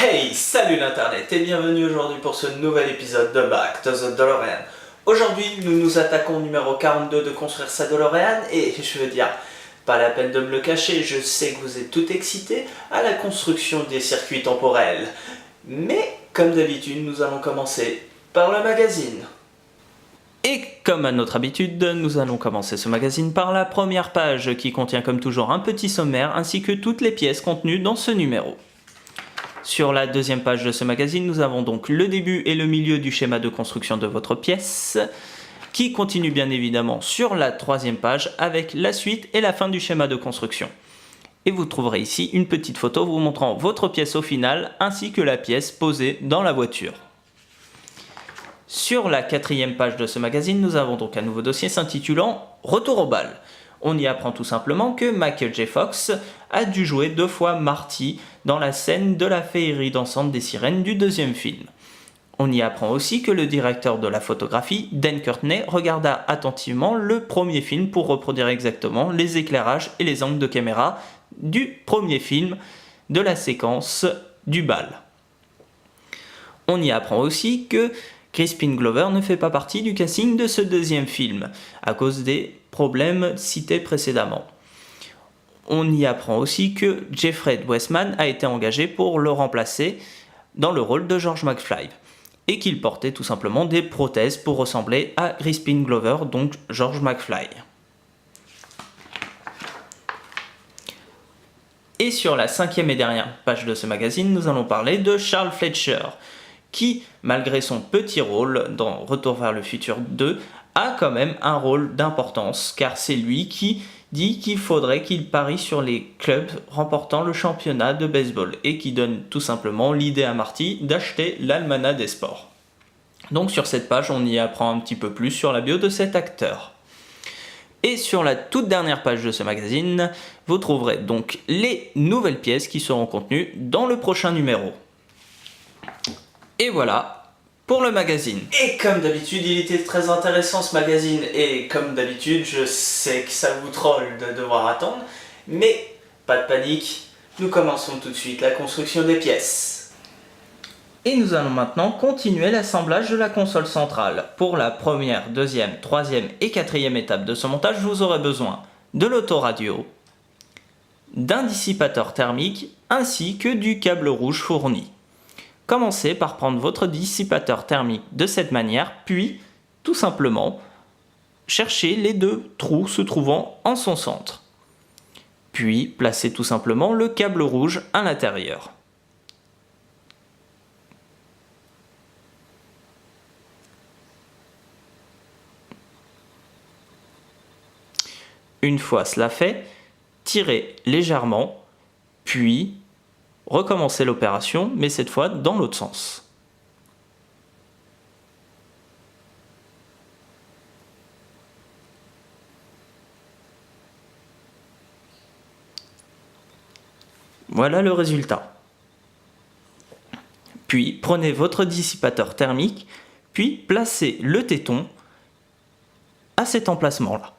Hey, salut l'internet et bienvenue aujourd'hui pour ce nouvel épisode de Back to the DeLorean. Aujourd'hui, nous nous attaquons au numéro 42 de construire sa DeLorean et je veux dire, pas la peine de me le cacher, je sais que vous êtes tout excités à la construction des circuits temporels. Mais, comme d'habitude, nous allons commencer par le magazine. Et comme à notre habitude, nous allons commencer ce magazine par la première page qui contient comme toujours un petit sommaire ainsi que toutes les pièces contenues dans ce numéro. Sur la deuxième page de ce magazine, nous avons donc le début et le milieu du schéma de construction de votre pièce, qui continue bien évidemment sur la troisième page avec la suite et la fin du schéma de construction. Et vous trouverez ici une petite photo vous montrant votre pièce au final, ainsi que la pièce posée dans la voiture. Sur la quatrième page de ce magazine, nous avons donc un nouveau dossier s'intitulant « Retour au bal ». On y apprend tout simplement que Michael J. Fox a dû jouer 2 fois Marty dans la scène de la féerie dansante des sirènes du deuxième film. On y apprend aussi que le directeur de la photographie, Dan Courtney, regarda attentivement le premier film pour reproduire exactement les éclairages et les angles de caméra du premier film de la séquence du bal. On y apprend aussi que Crispin Glover ne fait pas partie du casting de ce deuxième film, à cause des problèmes cités précédemment. On y apprend aussi que Jeffrey Westman a été engagé pour le remplacer dans le rôle de George McFly, et qu'il portait tout simplement des prothèses pour ressembler à Crispin Glover, donc George McFly. Et sur la cinquième et dernière page de ce magazine, nous allons parler de Charles Fletcher, qui, malgré son petit rôle dans Retour vers le futur 2, a quand même un rôle d'importance, car c'est lui qui dit qu'il faudrait qu'il parie sur les clubs remportant le championnat de baseball, et qui donne tout simplement l'idée à Marty d'acheter l'Almanach des sports. Donc sur cette page, on y apprend un petit peu plus sur la bio de cet acteur. Et sur la toute dernière page de ce magazine, vous trouverez donc les nouvelles pièces qui seront contenues dans le prochain numéro. Et voilà pour le magazine. Et comme d'habitude, il était très intéressant ce magazine. Et comme d'habitude, je sais que ça vous troll de devoir attendre. Mais pas de panique, nous commençons tout de suite la construction des pièces. Et nous allons maintenant continuer l'assemblage de la console centrale. Pour la première, deuxième, troisième et quatrième étape de ce montage, vous aurez besoin de l'autoradio, d'un dissipateur thermique ainsi que du câble rouge fourni. Commencez par prendre votre dissipateur thermique de cette manière, puis, tout simplement, cherchez les 2 trous se trouvant en son centre. Puis, placez tout simplement le câble rouge à l'intérieur. Une fois cela fait, tirez légèrement, puis recommencez l'opération, mais cette fois dans l'autre sens. Voilà le résultat. Puis prenez votre dissipateur thermique, puis placez le téton à cet emplacement-là.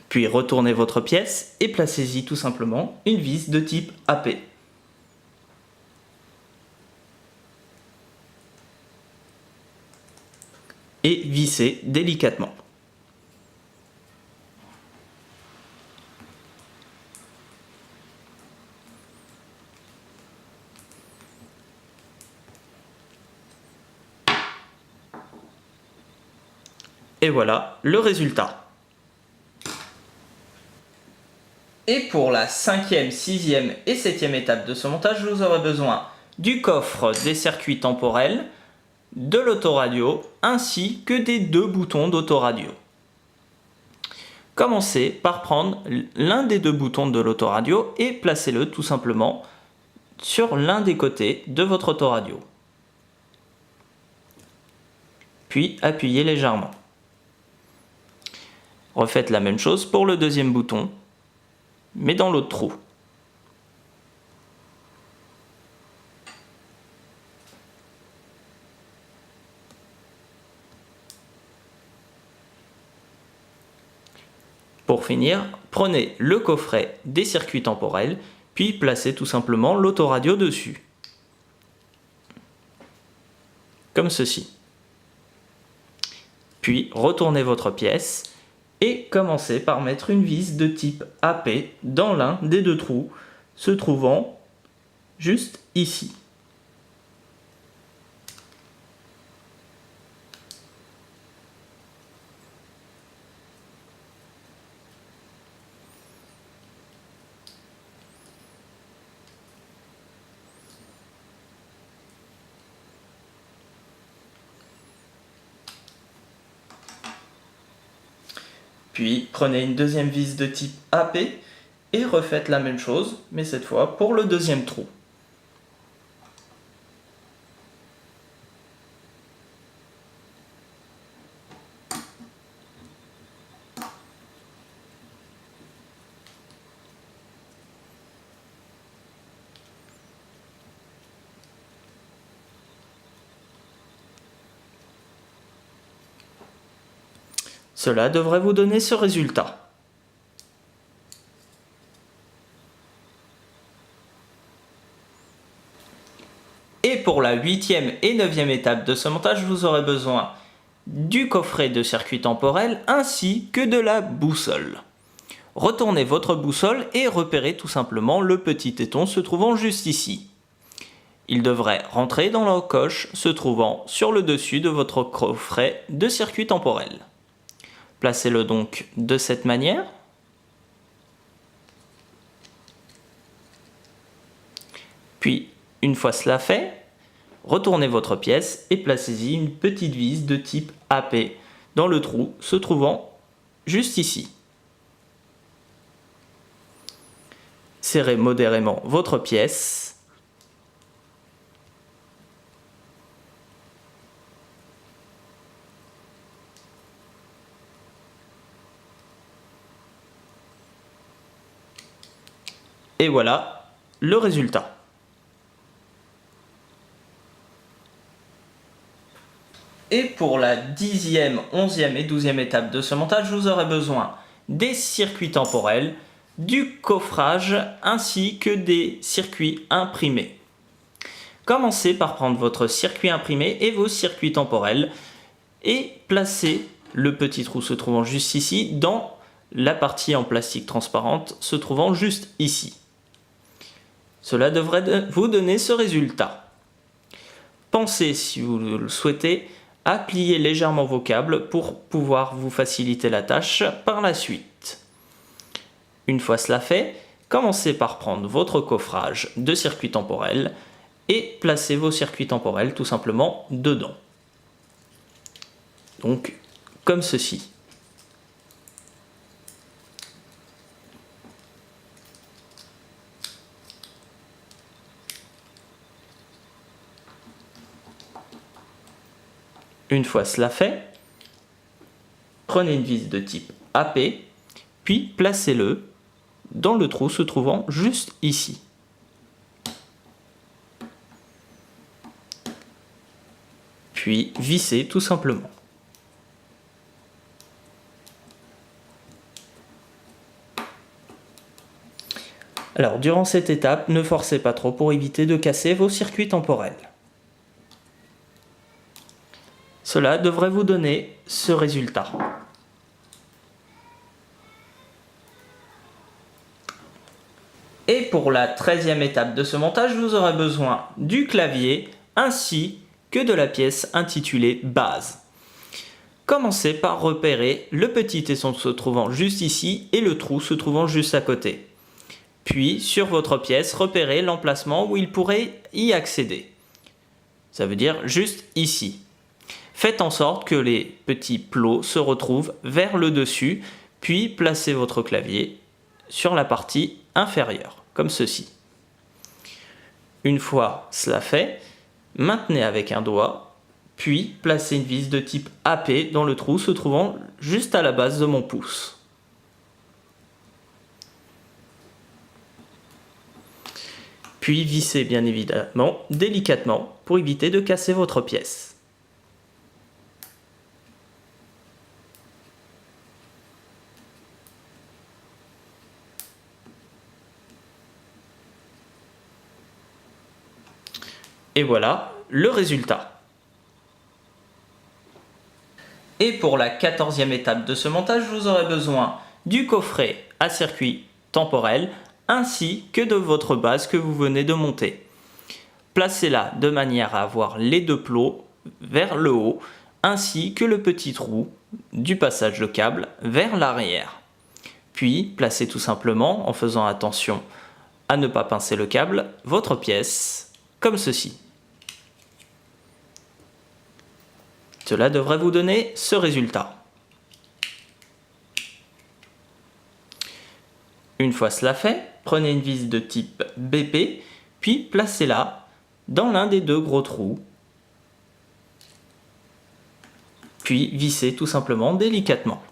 Puis retournez votre pièce et placez-y tout simplement une vis de type AP. Et vissez délicatement. Et voilà le résultat. Et pour la 5e, 6e et 7e étape de ce montage, vous aurez besoin du coffre des circuits temporels, de l'autoradio ainsi que des 2 boutons d'autoradio. Commencez par prendre l'un des 2 boutons de l'autoradio et placez-le tout simplement sur l'un des côtés de votre autoradio. Puis appuyez légèrement. Refaites la même chose pour le deuxième bouton, mais dans l'autre trou. Pour finir, prenez le coffret des circuits temporels, puis placez tout simplement l'autoradio dessus. Comme ceci. Puis retournez votre pièce et commencez par mettre une vis de type AP dans l'un des deux trous, se trouvant juste ici. Puis prenez une deuxième vis de type AP et refaites la même chose, mais cette fois pour le deuxième trou. Cela devrait vous donner ce résultat. Et pour la 8e et 9e étape de ce montage, vous aurez besoin du coffret de circuit temporel ainsi que de la boussole. Retournez votre boussole et repérez tout simplement le petit téton se trouvant juste ici. Il devrait rentrer dans la coche se trouvant sur le dessus de votre coffret de circuit temporel. Placez-le donc de cette manière. Puis, une fois cela fait, retournez votre pièce et placez-y une petite vis de type AP dans le trou se trouvant juste ici. Serrez modérément votre pièce. Et voilà le résultat. Et pour la 10e, 11e et 12e étape de ce montage, vous aurez besoin des circuits temporels, du coffrage ainsi que des circuits imprimés. Commencez par prendre votre circuit imprimé et vos circuits temporels et placez le petit trou se trouvant juste ici dans la partie en plastique transparente se trouvant juste ici. Cela devrait vous donner ce résultat. Pensez, si vous le souhaitez, à plier légèrement vos câbles pour pouvoir vous faciliter la tâche par la suite. Une fois cela fait, commencez par prendre votre coffrage de circuits temporels et placez vos circuits temporels tout simplement dedans. Donc, comme ceci. Une fois cela fait, prenez une vis de type AP, puis placez-le dans le trou se trouvant juste ici. Puis vissez tout simplement. Alors durant cette étape, ne forcez pas trop pour éviter de casser vos circuits temporels. Cela devrait vous donner ce résultat. Et pour la 13e étape de ce montage, vous aurez besoin du clavier ainsi que de la pièce intitulée base. Commencez par repérer le petit tesson se trouvant juste ici et le trou se trouvant juste à côté. Puis, sur votre pièce, repérez l'emplacement où il pourrait y accéder. Ça veut dire juste ici. Faites en sorte que les petits plots se retrouvent vers le dessus, puis placez votre clavier sur la partie inférieure, comme ceci. Une fois cela fait, maintenez avec un doigt, puis placez une vis de type AP dans le trou se trouvant juste à la base de mon pouce. Puis vissez bien évidemment délicatement pour éviter de casser votre pièce. Et voilà le résultat. Et pour la 14e étape de ce montage, vous aurez besoin du coffret à circuit temporel ainsi que de votre base que vous venez de monter. Placez-la de manière à avoir les deux plots vers le haut ainsi que le petit trou du passage de câble vers l'arrière. Puis placez tout simplement, en faisant attention à ne pas pincer le câble, votre pièce comme ceci. Cela devrait vous donner ce résultat. Une fois cela fait, prenez une vis de type BP, puis placez-la dans l'un des deux gros trous. Puis vissez tout simplement délicatement.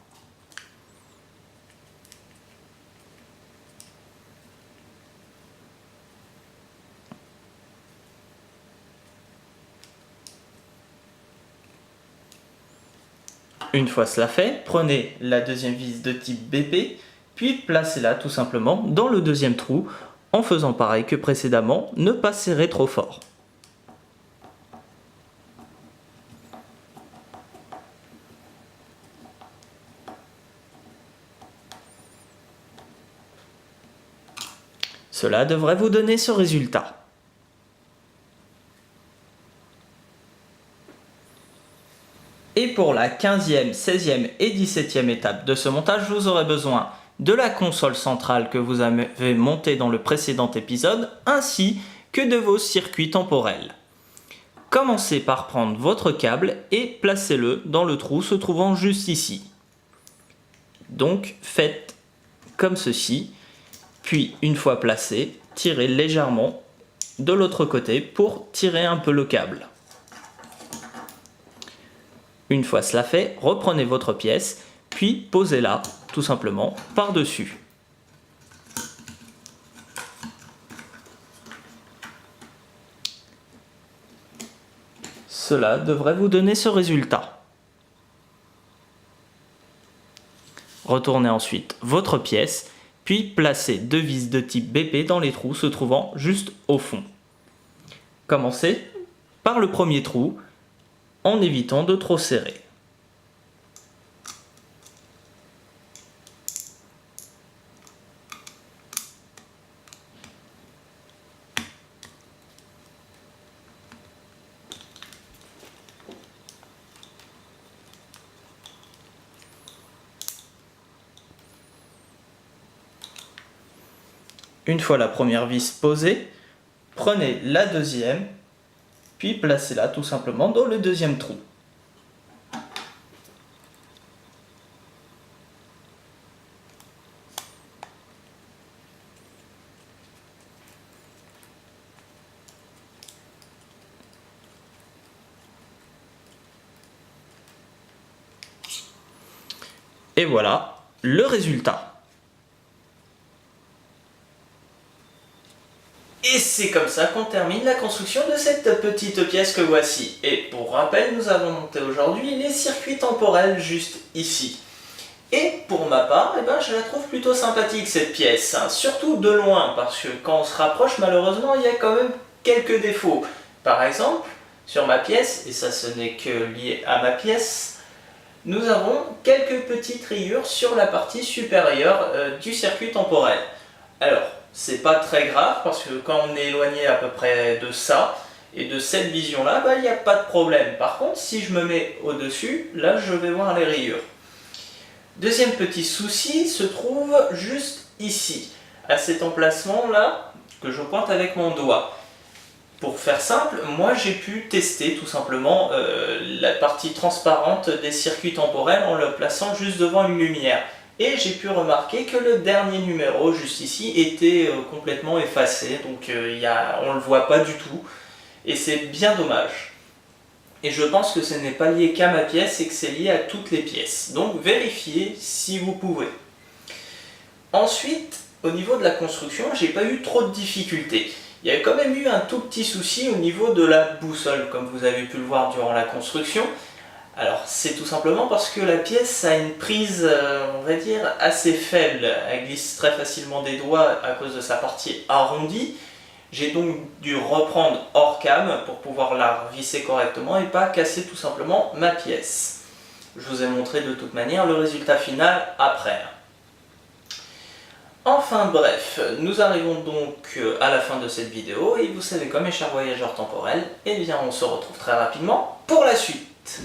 Une fois cela fait, prenez la deuxième vis de type BP, puis placez-la tout simplement dans le deuxième trou, en faisant pareil que précédemment, ne pas serrer trop fort. Cela devrait vous donner ce résultat. Et pour la 15e, 16e et 17e étape de ce montage, vous aurez besoin de la console centrale que vous avez montée dans le précédent épisode, ainsi que de vos circuits temporels. Commencez par prendre votre câble et placez-le dans le trou se trouvant juste ici. Donc faites comme ceci, puis une fois placé, tirez légèrement de l'autre côté pour tirer un peu le câble. Une fois cela fait, reprenez votre pièce, puis posez-la tout simplement par-dessus. Cela devrait vous donner ce résultat. Retournez ensuite votre pièce, puis placez deux vis de type BP dans les trous se trouvant juste au fond. Commencez par le premier trou, en évitant de trop serrer. Une fois la première vis posée, prenez la deuxième, puis placez-la tout simplement dans le deuxième trou. Et voilà le résultat. Et c'est comme ça qu'on termine la construction de cette petite pièce que voici. Et pour rappel, nous avons monté aujourd'hui les circuits temporels juste ici. Et pour ma part, je la trouve plutôt sympathique cette pièce, hein, surtout de loin, parce que quand on se rapproche, malheureusement, il y a quand même quelques défauts. Par exemple, sur ma pièce, et ça ce n'est que lié à ma pièce, nous avons quelques petites rayures sur la partie supérieure du circuit temporel. Alors, c'est pas très grave parce que quand on est éloigné à peu près de ça et de cette vision-là, il n'y a pas de problème. Par contre, si je me mets au-dessus, là je vais voir les rayures. Deuxième petit souci se trouve juste ici, à cet emplacement-là que je pointe avec mon doigt. Pour faire simple, moi j'ai pu tester tout simplement la partie transparente des circuits temporels en le plaçant juste devant une lumière. Et j'ai pu remarquer que le dernier numéro, juste ici, était complètement effacé, donc on ne le voit pas du tout, et c'est bien dommage. Et je pense que ce n'est pas lié qu'à ma pièce, et que c'est lié à toutes les pièces. Donc vérifiez si vous pouvez. Ensuite, au niveau de la construction, j'ai pas eu trop de difficultés. Il y a quand même eu un tout petit souci au niveau de la boussole, comme vous avez pu le voir durant la construction. Alors c'est tout simplement parce que la pièce a une prise, on va dire, assez faible. Elle glisse très facilement des doigts à cause de sa partie arrondie. J'ai donc dû reprendre hors cam pour pouvoir la visser correctement et pas casser tout simplement ma pièce. Je vous ai montré de toute manière le résultat final après. Enfin bref, nous arrivons donc à la fin de cette vidéo et vous savez quoi mes chers voyageurs temporels, eh bien on se retrouve très rapidement pour la suite.